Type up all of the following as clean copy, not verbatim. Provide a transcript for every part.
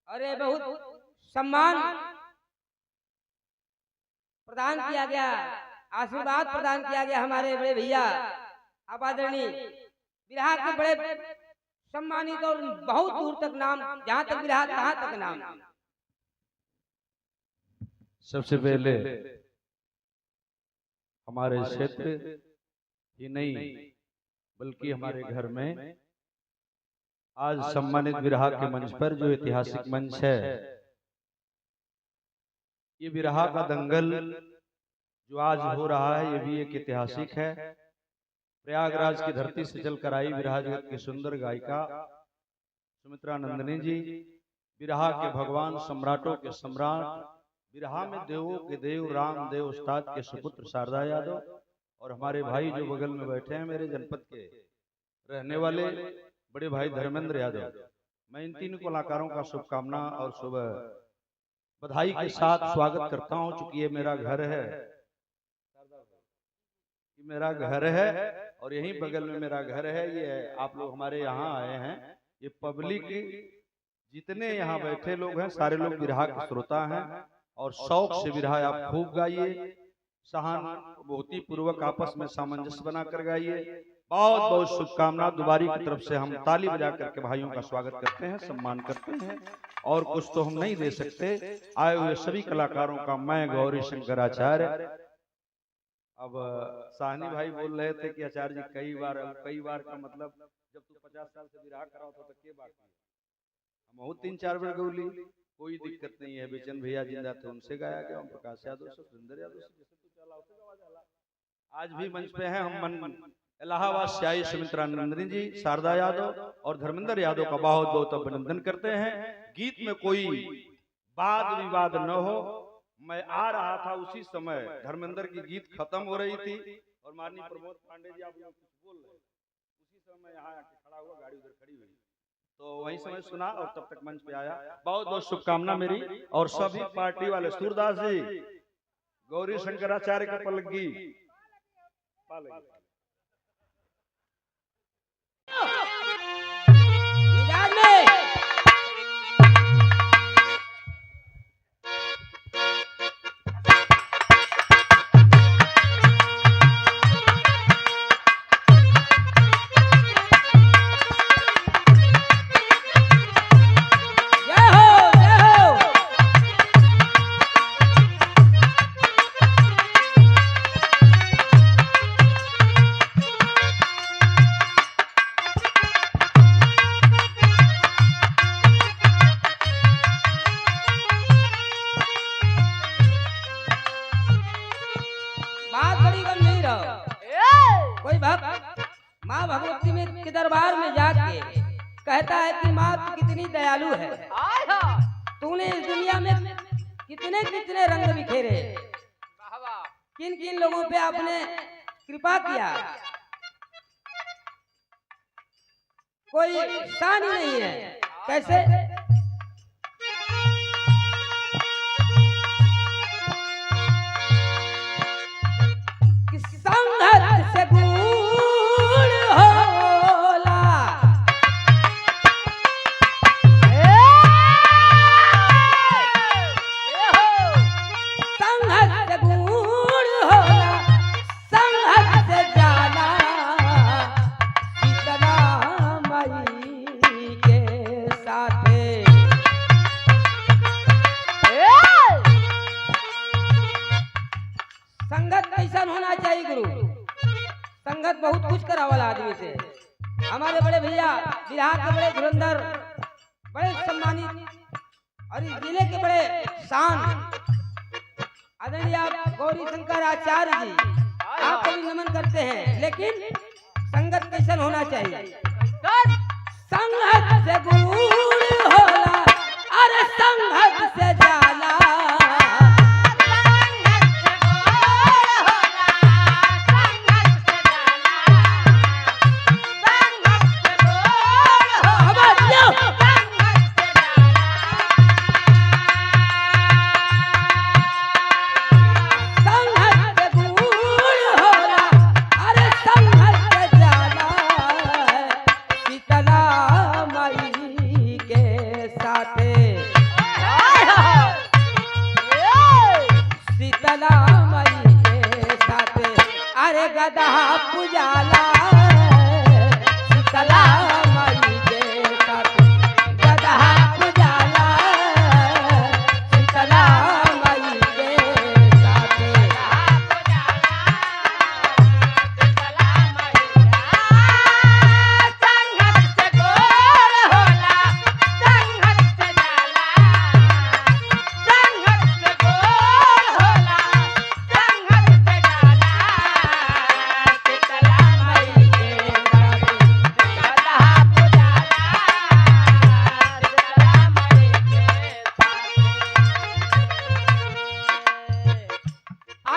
अरे बहुत सम्मान प्रदान किया गया, आशीर्वाद प्रदान किया गया हमारे बड़े भैया आप आदरणीय बिरहा के बड़े सम्मानित और बहुत दूर तक नाम, जहाँ तक बिरहा तहाँ तक नाम। सबसे पहले हमारे क्षेत्र ही नहीं बल्कि हमारे घर में आज सम्मानित बिरहा के मंच पर जो ऐतिहासिक मंच है, ये बिरहा का दंगल जो आज हो रहा है ये भी एक ऐतिहासिक है। प्रयागराज की धरती से चलकर आई बिरहा जगत की सुंदर गायिका सुमित्रा नंदिनी जी, बिरहा के भगवान सम्राटों के सम्राट, बिरहा में देवों के देव रामदेव उस्ताद के सुपुत्र शारदा यादव, और हमारे भाई जो बगल में बैठे हैं मेरे जनपद के रहने वाले बड़े भाई धर्मेंद्र यादव। मैं इन तीन कलाकारों का शुभकामना और शुभ बधाई के साथ स्वागत करता हूं। चूंकि ये मेरा घर है, ये मेरा घर है और यहीं बगल में मेरा घर है। ये आप लोग हमारे यहाँ आए हैं, ये पब्लिक जितने यहाँ बैठे लोग हैं सारे लोग बिरहा के श्रोता हैं और शौक से बिरहा आप खूब गाइए, सहानुभूति पूर्वक आपस में सामंजस्य बनाकर गाइए। बहुत बहुत शुभकामना। दुबारी की तरफ से हम ताली बजा करके भाइयों का स्वागत करते हैं, सम्मान करते हैं। और कुछ तो हम नहीं दे सकते, आए हुए सभी कलाकारों का मैं गौरी शंकराचार्य। अब साहनी भाई बोल रहे थे कि आचार्य जी कई बार का मतलब जब तू 50 साल से बिरहा कराओ था तो के बाकी हम 3-4 बार गौली, कोई दिक्कत नहीं है। बेचन भैया जिंदा थे उनसे गाया गया, ओम प्रकाश यादव से, सुंदर यादव से, जैसे तू चला उसे गवा जाला। आज भी मंच पे हैं हम इलाहाबाद से आई सुमित्रा नंदिनी जी, शारदा यादव और धर्मेंद्र यादव का बहुत बहुत अभिनंदन करते हैं। गीत में कोई वाद विवाद न हो। मैं आ रहा था उसी समय धर्मेंद्र की गीत खत्म हो रही थी और माननीय प्रमोद पांडे जी आप लोग कुछ बोल रहे, उसी समय यहाँ आके खड़ा हुआ, गाड़ी उधर खड़ी हुई तो वही समय सुना और तब तक मंच पे आया। बहुत बहुत शुभकामना मेरी और सभी पार्टी वाले। सूरदास जी, गौरी शंकराचार्य का पलगी माँ भगवती में के दरबार में जाके कहता है कि माँ तू कितनी दयालु है, तूने इस दुनिया में कितने कितने रंग बिखेरे, किन किन लोगों पे आपने कृपा किया, कोई शान ही नहीं है। कैसे संघर्ष से गुण होला, संघर्ष से गुण होला, संघर्ष से जाना सीता माई के साथे। संगत कैसा होना चाहिए गुरु? संगत बहुत कुछ करावल आदमी से। हमारे बड़े भैया बिरहा के बड़े धुरंधर, बड़े सम्मानित और इस जिले के बड़े शान आदरणीय गौरी शंकर आचार्य जी, आपको भी नमन करते हैं। लेकिन संगत कैसा होना चाहिए? संगत से गुण होला, अरे संगत से जाला, संगत से गुण अरे गधा पुजाला शीतला माई के साथ गधा पुजाला शीतला माई के साथ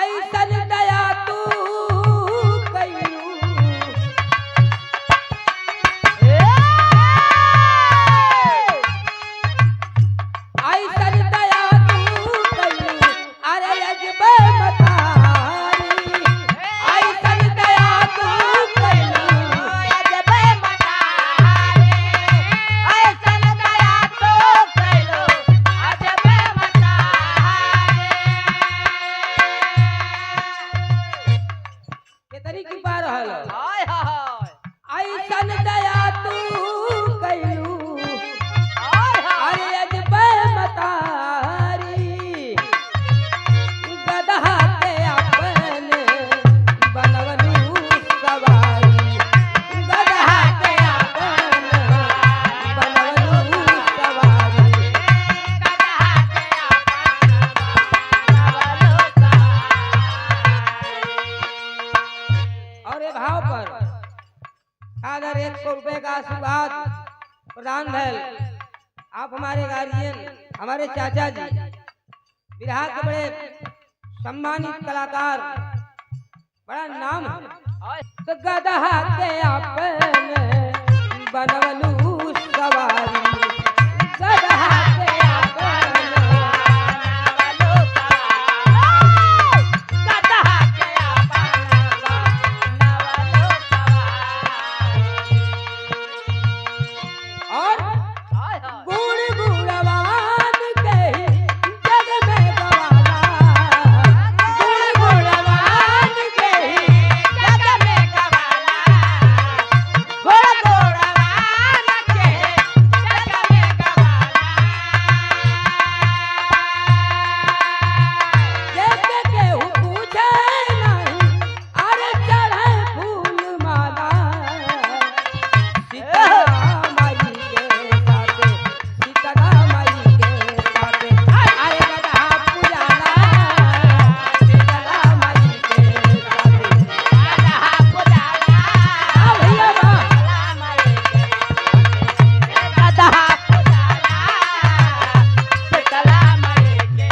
ऐसन दया तू कैलू ऐसन दया तू कैलू अरे अजबे मतारी ऐसन दया तू कैलू अजबे मतारी ऐसन दया तू कैलू अजबे मतारी के तरीके पा रहल हाय हाय ऐसन दया तू कैलू हाय हाय अरे अजबे मतारी गधा के अपन बनवलू सवारी गधा के अपन बनवलू सवारी और ये भाव पर अगर 100 रुपए का आशीर्वाद प्रदान भैल आप हमारे गार्जियन हमारे चाचा जी बिरहा के बड़े सम्मानित कलाकार बड़ा नाम है तो गधा के अपन बनवलू सवारी गधा के अपन बनवलू सवारी गधा के अपन बनवलू सवारी और हाय हाय गुण गुणवान कही जग में गवाला गुण गुणवान कही जग में गवाला गुण गुणवान कही जग में गवाला जग केहू पूछे नहीं अरे चढ़े फूल माला सीता माई के साथ सीता माई के साथ अरे गधा पुजाला सीता माई के साथ गधा पुजाला भैया गधा माई के गधा पुजाला सीता माई के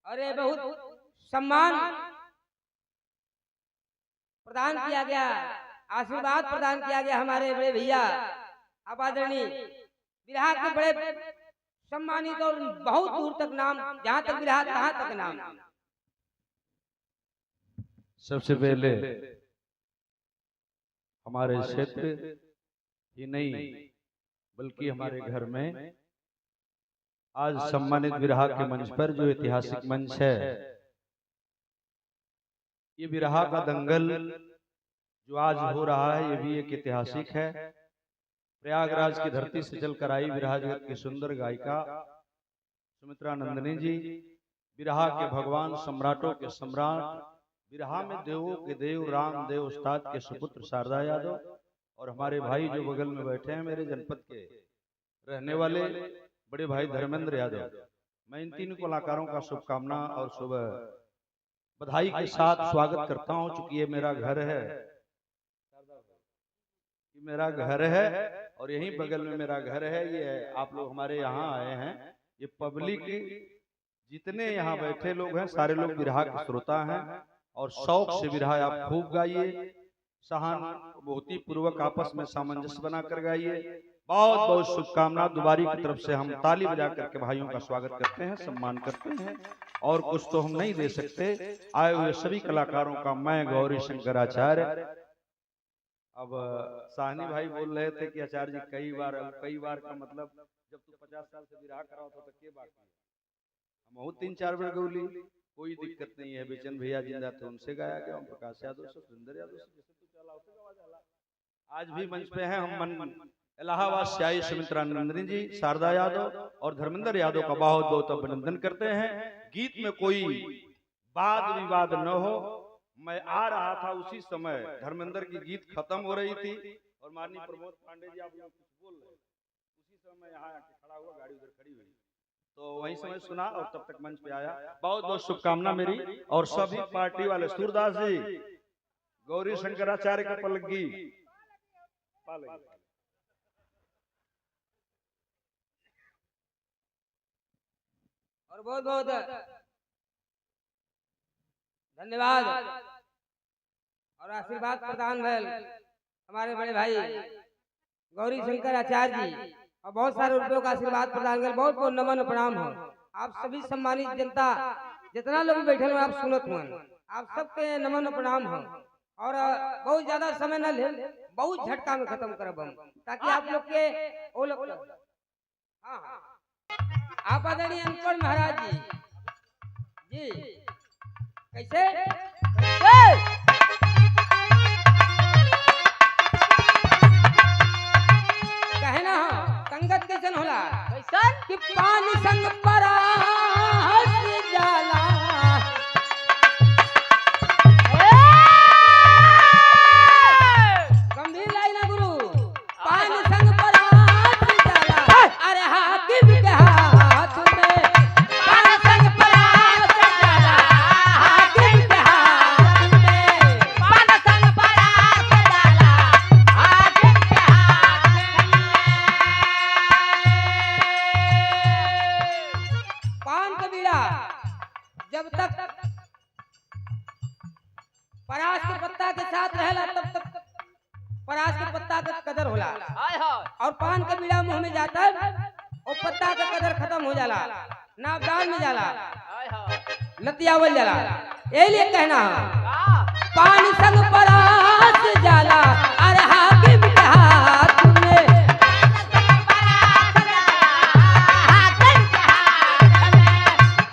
अरे बहुत सम्मान प्रदान किया गया आशीर्वाद प्रदान किया गया हमारे बड़े भैया आप आदरणीय बिरहा के बड़े सम्मानित और बहुत दूर तक नाम जहाँ तक बिरहा तहाँ तक नाम सबसे पहले हमारे क्षेत्र ही नहीं बल्कि हमारे घर में आज सम्मानित बिरहा के मंच पर जो ऐतिहासिक मंच है ये बिरहा का दंगल जो आज हो रहा है ये भी एक ऐतिहासिक है। प्रयागराज की धरती से चलकर आई बिरहा जगत की सुंदर गायिका सुमित्रा नंदिनी जी बिरहा के भगवान सम्राटों के सम्राट बिरहा में देवों के देव राम देव उस्ताद के सुपुत्र शारदा यादव और हमारे भाई जो बगल में बैठे हैं मेरे जनपद के रहने वाले बड़े भाई धर्मेंद्र यादव। मैं इन तीन कलाकारों का शुभकामना और शुभ बधाई के साथ स्वागत करता हूं। चूंकि ये मेरा घर है, ये मेरा घर है और यहीं बगल में मेरा घर है। ये आप लोग हमारे यहाँ आए हैं, ये पब्लिक जितने यहाँ बैठे लोग हैं सारे लोग बिरहा के श्रोता हैं और शौक से बिरहा आप खूब गाइए, सहानुभूति पूर्वक आपस में सामंजस्य बनाकर गाइए। बहुत बहुत शुभकामना। दुबारी की तरफ से हम ताली बजा करके भाइयों का स्वागत करते हैं, सम्मान करते हैं। और कुछ तो हम नहीं दे सकते। आए हुए सभी कलाकारों का मैं गौरी शंकराचार्य। अब साहनी भाई बोल रहे थे कि आचार्य जी कई बार का मतलब जब तू 50 साल से विराह कराओ तो के बाकी हम 3-4 बार गौली, कोई दिक्कत नहीं है। बेचन भैया जिंदा थे उनसे गाया गया, ओम प्रकाश यादव से, सुंदर यादव से, जैसे तू चला उसे गवा जाला। आज भी मंच पे हैं हम इलाहाबाद से आई सुमित्रा नंदिनी जी, शारदा यादव और धर्मेंद्र यादव का बहुत बहुत अभिनंदन करते हैं। गीत में कोई वाद विवाद न हो। मैं आ रहा था उसी समय धर्मेंद्र की गीत खत्म हो रही थी और माननीय प्रमोद पांडे जी आप लोग कुछ बोल रहे थे, उसी समय यहाँ आके खड़ा हुआ, गाड़ी उधर खड़ी हुई तो वही समय सुना और तब तक मंच पे आया। बहुत बहुत शुभकामना मेरी और सभी पार्टी वाले। सूरदास जी, गौरी शंकराचार्य का पलगी और बहुत बहुत धन्यवाद और आशीर्वाद प्रदान भैल हमारे बड़े भाई गौरी शंकर आचार्य जी और बहुत सारे रुपयों का आशीर्वाद प्रदान कर बहुत बहुत नमन प्रणाम हो। आप सभी सम्मानित जनता जितना लोग बैठे हो आप सुनत हुए, आप सबके नमन प्रणाम हो। और बहुत ज्यादा समय न ले, बहुत झटका में खत्म करब हम ताकि आप लोग के वो लोग आप आदरणीय अनपढ़ महाराज जी कैसे कहना हो संगत कैसन होला कैसन कि पानी संग परास जाला गंभीर लाइन है गुरु। पानी संग परास जाला अरे हाकिम के हाथ में पानी संग परास जाला हाकिम के हाथ में पान संग परास जाला हाकिम के हाथ पान का बीड़ा जब तक परास के पत्ता के साथ रहेला तब तक परास के पत्ता का कदर होला हाय हाय और पान का बीड़ा मुंह में जाता है और पत्ता का कदर खत्म हो जाला, नाबदान में जाला, हाय हाय लतियावल जाला। यही लिए कहना है का पानी संग परास जाला अरे हाकिम के हाथ में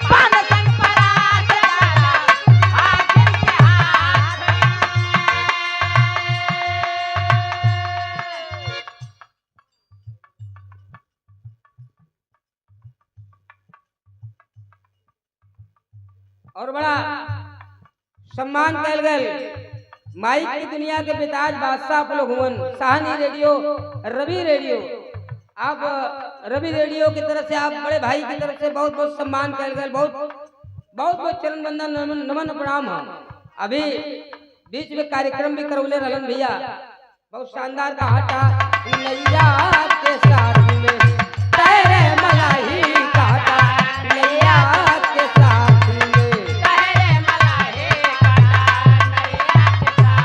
पान संग परास जाला हाकिम के हाथ और बड़ा सम्मान कैल गए माइक की दुनिया के बेताज बादशाह आप लोग हुवन साहनी रेडियो रवि रेडियो। आप रवि रेडियो की तरफ से आप बड़े भाई की तरफ से बहुत बहुत सम्मान कैल गए, बहुत बहुत चरण बंदन नमन प्रणाम हो। अभी बीच में कार्यक्रम भी करौले रहलन भैया, बहुत शानदार का हटा नैया के साथ में तेरे मलाही का हटा नैया के साथ में तेरे मलाहे कटा नैया के साथ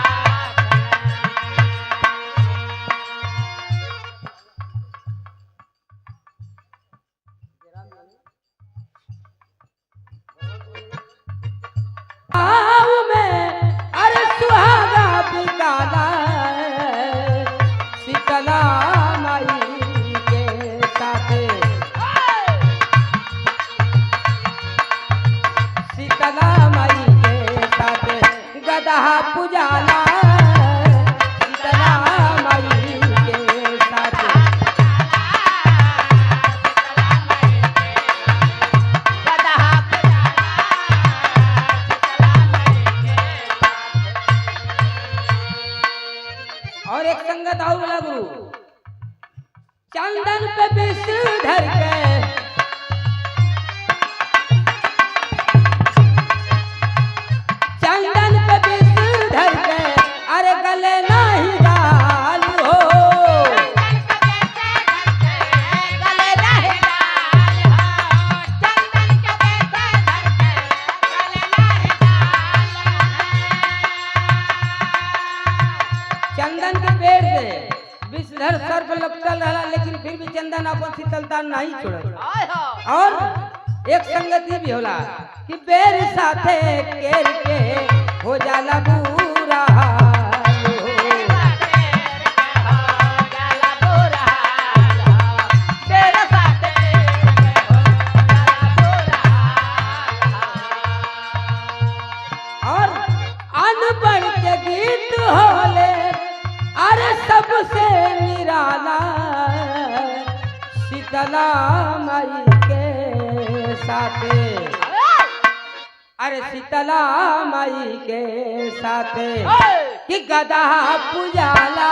आव में अरे सुहागा बिकाला शीतला माई के साथ शीतला माई के साथ गधा पुजाला शीतला माई के साथ और एक संगत और वाला गुरु चंदन पे विष धर के चंदन पे विष धर के अरे गले नहीं डाल हो गले रहे डाल हो चंदन के बेटे धर के गले रहे डाल चंदन के पेड़ से विषधर सर्प लपटल रहा लेकिन चंदन अपन शीतलता नहीं छोड़। आय हो और एक संगति भी होला कि बेर साथे केर के हो जाला बुरा हाल हो। जाला बुरा हाल हो तेरे साथ जाला बुरा हाल और अनपढ़ के गीत होले अरे सबसे निराला शीतला माई के साथे, अरे शीतला माई के साथे कि गदा पुजाला